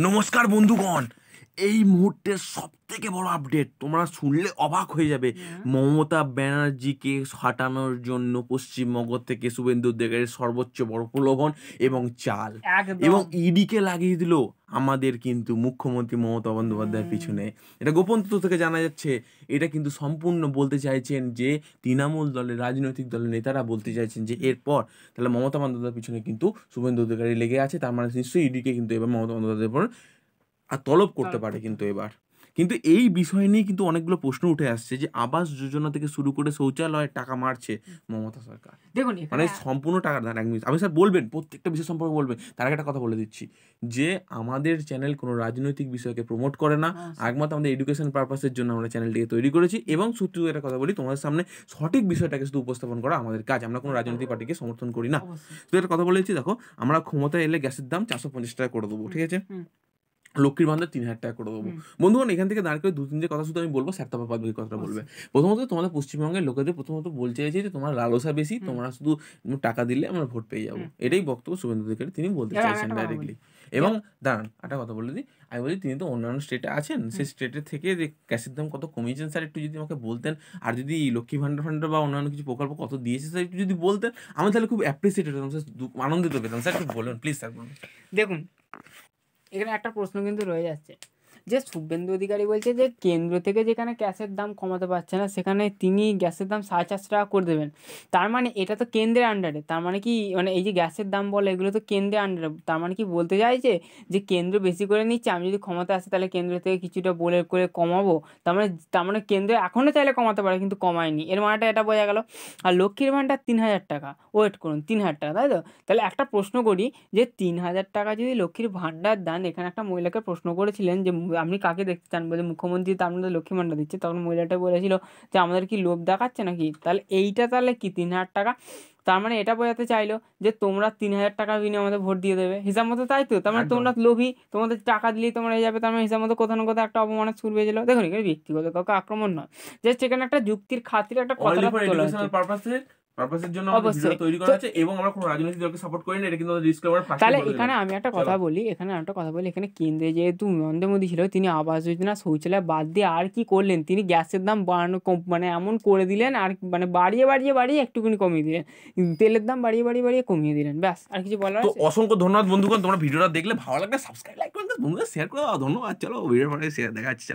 নমস্কার বন্ধুগণ, এই মুহূর্তের সব থেকে বড় আপডেট তোমরা শুনলে অবাক হয়ে যাবে। মমতা ব্যানার্জিকে হটানোর জন্য পশ্চিমবঙ্গ থেকে শুভেন্দু অধিকারীর সর্বোচ্চ বড় প্রলোভন এবং চাল এবং ইডিকে লাগিয়ে দিল আমাদের কিন্তু মুখ্যমন্ত্রী মমতা বন্দ্যোপাধ্যায়ের পিছনে। এটা গোপন তথ্য থেকে জানা যাচ্ছে। এটা কিন্তু সম্পূর্ণ বলতে চাইছেন যে তৃণমূল দলের রাজনৈতিক দলের নেতারা বলতে চাইছেন যে এরপর তাহলে মমতা বন্দ্যোপাধ্যায়ের পিছনে কিন্তু শুভেন্দু অধিকারী লেগে আছে। তার মানে নিশ্চয়ই ইডিকে কিন্তু এবার মমতা বন্দ্যোপাধ্যায়ের উপর আর তলব করতে পারে কিন্তু এবার। কিন্তু এই বিষয় নিয়ে কিন্তু অনেকগুলো প্রশ্ন উঠে আসছে যে আবাস যোজনা থেকে শুরু করে শৌচালয়ের টাকা মারছে মমতা সরকার। দেখুন মানে সম্পূর্ণ টাকা দেন। আমি স্যার বলবেন প্রত্যেকটা বিষয় সম্পর্কে বলবেন, তার আগে একটা কথা বলে দিচ্ছি যে আমাদের চ্যানেল কোনো রাজনৈতিক বিষয়কে প্রমোট করে না। একমাত্র আমাদের এডুকেশন পারপাসের জন্য আমরা চ্যানেলটিকে তৈরি করেছি এবং সত্যি একটা কথা বলি, তোমাদের সামনে সঠিক বিষয়টাকে শুধু উপস্থাপন করা আমাদের কাজ। আমরা কোনো রাজনৈতিক পার্টিকে সমর্থন করি না। তো একটা কথা বলেছি, দেখো আমরা ক্ষমতায় এলে গ্যাসের দাম 450 টাকা করে দেবো, ঠিক আছে? লক্ষ্মীর ভান্ডার 3000 টাকা করে দেবো। বন্ধুগণ, এখান থেকে দাঁড় করে দু তিনটে কথা শুধু আমি বলবো, স্যার তারপর বাদ বাকি কথাটা বলবে। প্রথমত তোমাদের পশ্চিমবঙ্গের লোকেদের প্রথমত বলতে চাইছি যে তোমার লালসা বেশি, তোমরা শুধু টাকা দিলে আমরা ভোট পেয়ে যাবো, এটাই বক্তব্য শুভেন্দু অধিকারী তিনি বলতে চাইছেন ডাইরেক্টলি। এবং দাঁড়ান একটা কথা বলে দিই, আমি বলি তিনি তো অন্যান্য স্টেটে আছেন, সেই স্টেটের থেকে যে গ্যাসের দাম কত কমিয়েছেন স্যার একটু যদি আমাকে বলতেন, আর যদি লক্ষ্মী ভান্ডার বা অন্যান্য কিছু প্রকল্প কত দিয়েছে স্যার একটু যদি বলতেন, আমি তাহলে খুব অ্যাপ্রিসিয়েটেড হতাম স্যার, আনন্দিত পেতাম স্যার। একটু বলুন প্লিজ স্যার। বলুন। দেখুন, এখানে একটা প্রশ্ন কিন্তু রয়ে যাচ্ছে যে শুভেন্দু অধিকারী বলছে যে কেন্দ্র থেকে যেখানে গ্যাসের দাম কমাতে পারছে না সেখানে তিনি গ্যাসের দাম 450 টাকা করে দেবেন। তার মানে এটা তো কেন্দ্রের আন্ডারে, তার মানে কি মানে এই যে গ্যাসের দাম বলে এগুলো তো কেন্দ্রের আন্ডারে, তার মানে কি বলতে চাইছে যে কেন্দ্র বেশি করে নিচ্ছে, আমি যদি ক্ষমতা আসে তাহলে কেন্দ্র থেকে কিছুটা বলে করে কমাবো। তার মানে কেন্দ্র এখনও চাইলে কমাতে পারে কিন্তু কমায়নি, এর মানেটা এটা বোঝা গেল। আর লক্ষ্মীর ভান্ডার 3000 টাকা, ওয়েট করুন 3000 টাকা, তাই তো? তাহলে একটা প্রশ্ন করি যে 3000 টাকা যদি লক্ষ্মীর ভান্ডার দেন, এখানে একটা মহিলাকে প্রশ্ন করেছিলেন যে আপনি কাকে দেখতে চান, বলে মুখ্যমন্ত্রী তো আপনাদের লক্ষ্মী ভান্ডার দিচ্ছে, তখন মহিলাটা বলেছিল যে আমাদের কি লোভ দেখাচ্ছে নাকি? তাহলে এইটা তাহলে কি 3000 টাকা, তার মানে এটা বোঝাতে চাইলো যে তোমরা 3000 টাকা বিনিয়ে আমাদের ভোট দিয়ে দেবে হিসাব মতো, তাই তো? তার মানে তোমরা লোভী, তোমাদের টাকা দিলেই তোমরা হয়ে যাবে, তার মানে হিসাব মতো কোথাও না কোথাও একটা অপমানের সুর বেজেলো। দেখুন, এখানে ব্যক্তিগত কাউকে আক্রমণ নয়, জাস্ট এখানে একটা যুক্তির খাতিরে একটা কথা তোলা হচ্ছে। পারপাসের জন্য আমাদের ভিডিও তৈরি করা আছে এবং আমরা কোনো রাজনৈতিক দলকে সাপোর্ট করি না, এটা কিন্তু ডিসক্লেমার ফার্স্টে বলে দিলাম। তাহলে এখানে আমি একটা কথা বলি, এখানে কেন্দ্রে যেহেতু নরেন্দ্র মোদী ছিল, তিনি আবাস যোজনা শৌচালয় বাদ দিয়ে আর কি করলেন? তিনি গ্যাসের দাম বাড়ানো মানে এমন করে দিলেন, আর মানে বাড়িয়ে একটুখানি কমিয়ে দিলেন, তেলের দাম বাড়িয়ে কমিয়ে দিলেন, ব্যাস। আর কিছু বলার তো অসংখ্য ধন্যবাদ বন্ধুগণ, তোমরা ভিডিওটা দেখলে ভালো লাগলে সাবস্ক্রাইব লাইক করে দাও, বন্ধুদের শেয়ার করে দাও। ধন্যবাদ। চলো ভিডিও পরে শেয়ার দেখা যাচ্ছে।